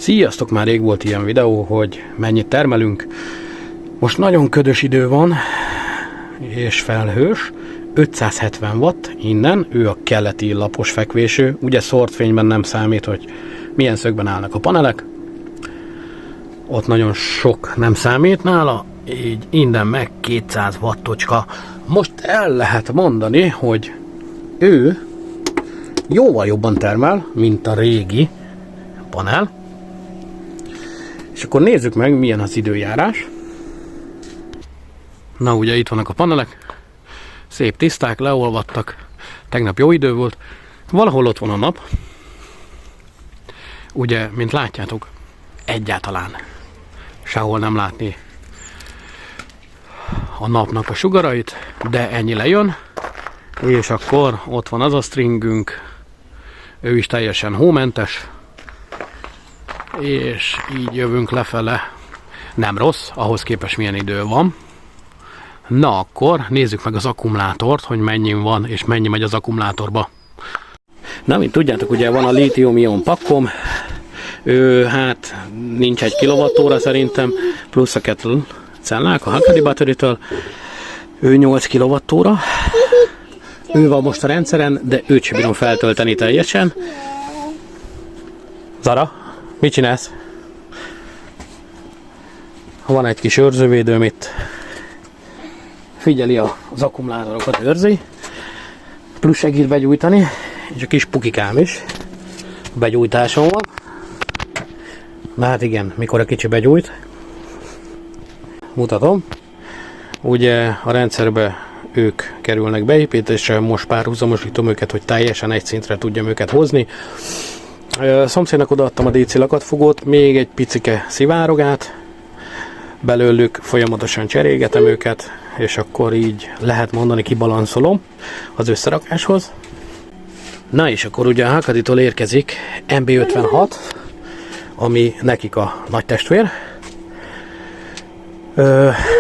Sziasztok! Már rég volt ilyen videó, hogy mennyit termelünk. Most nagyon ködös idő van, és felhős. 570 watt innen, ő a keleti lapos fekvésű. Ugye szórt fényben nem számít, hogy milyen szögben állnak a panelek. Ott nagyon sok nem számít nála, így innen meg 200 wattocska. Most el lehet mondani, hogy ő jóval jobban termel, mint a régi panel. És akkor nézzük meg, milyen az időjárás. Na, ugye itt vannak a panelek. Szép tiszták, leolvadtak. Tegnap jó idő volt. Valahol ott van a nap. Ugye, mint látjátok, egyáltalán sehol nem látni a napnak a sugarait, de ennyi lejön. És akkor ott van az a stringünk. Ő is teljesen hómentes. És így jövünk lefele. Nem rossz, ahhoz képest milyen idő van. Na akkor nézzük meg az akkumulátort, hogy mennyi van és mennyi megy az akkumulátorba. Na, mint tudjátok, ugye van a lítium-ion pakkom. Ő hát nincs 1 kWh szerintem, plusz a kettle cellák, a Hakari Battery-től. Ő 8 kWh. Ő van most a rendszeren, de őt sem bírom feltölteni teljesen. Zara, mit csinálsz? Van egy kis őrzővédőm itt. Figyeli az akkumulátorokat, őrzi. Plusz segít begyújtani. És a kis pukikám is begyújtáson van. Na hát igen, mikor a kicsi begyújt. Mutatom. Ugye a rendszerbe ők kerülnek beépítésre, most párhuzamosítom őket, hogy teljesen egy szintre tudjam őket hozni. A szomszédnak odaadtam a DC lakatfogót, még egy picike szivárogát. Belőlük folyamatosan cserélgetem őket, és akkor így lehet mondani, kibalanszolom az összerakáshoz. Na és akkor ugye a Hakari-tól érkezik MB56, ami nekik a nagy testvér.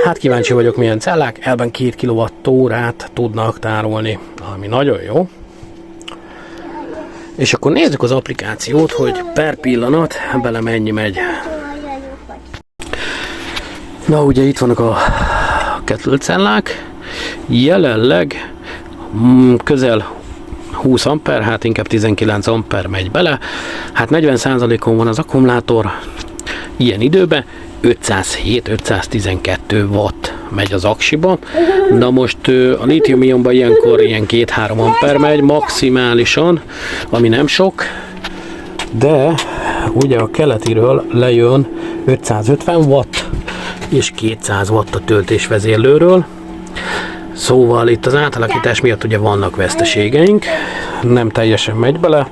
Hát kíváncsi vagyok, milyen cellák, elben 2 kWh-t tudnak tárolni, ami nagyon jó. És akkor nézzük az applikációt, hogy per pillanat bele mennyi megy. Na ugye itt vannak a kettle cellák, jelenleg közel 20 amper, hát inkább 19 amper megy bele. Hát 40%-on van az akkumulátor, ilyen időben 507-512 watt megy az aksiba. Na most a lítium-ionban ilyenkor ilyen 2-3 amper megy maximálisan, ami nem sok, de ugye a keletiről lejön 550 watt és 200 watt a töltésvezérlőről. Szóval itt az átalakítás miatt ugye vannak veszteségeink, nem teljesen megy bele,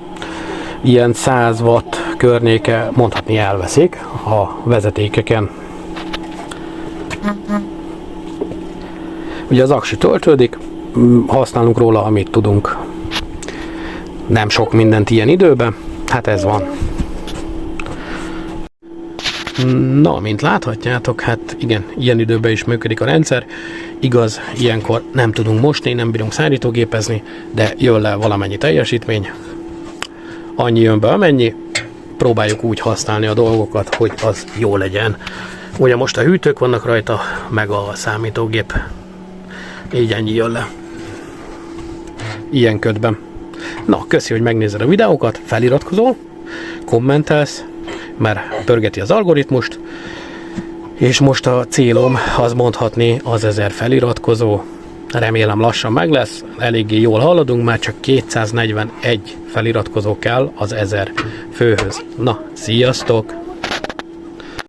ilyen 100 watt környéke mondhatni elveszik a vezetékeken. Ugye az aksi töltődik, használunk róla, amit tudunk. Nem sok mindent ilyen időben, hát ez van. Na, mint láthatjátok, hát igen, ilyen időben is működik a rendszer. Igaz, ilyenkor nem tudunk mosni, nem bírunk szárítógépezni, de jön le valamennyi teljesítmény. Annyi jön be, amennyi. Próbáljuk úgy használni a dolgokat, hogy az jó legyen. Ugye most a hűtők vannak rajta, meg a számítógép. Így ennyi jön le. Ilyen ködben. Na, köszi, hogy megnézed a videókat, feliratkozol, kommentelsz, mert pörgeti az algoritmust, és most a célom az mondhatni az 1000 feliratkozó. Remélem lassan meg lesz, eléggé jól haladunk, már csak 241 feliratkozó kell az 1000 főhöz. Na, sziasztok!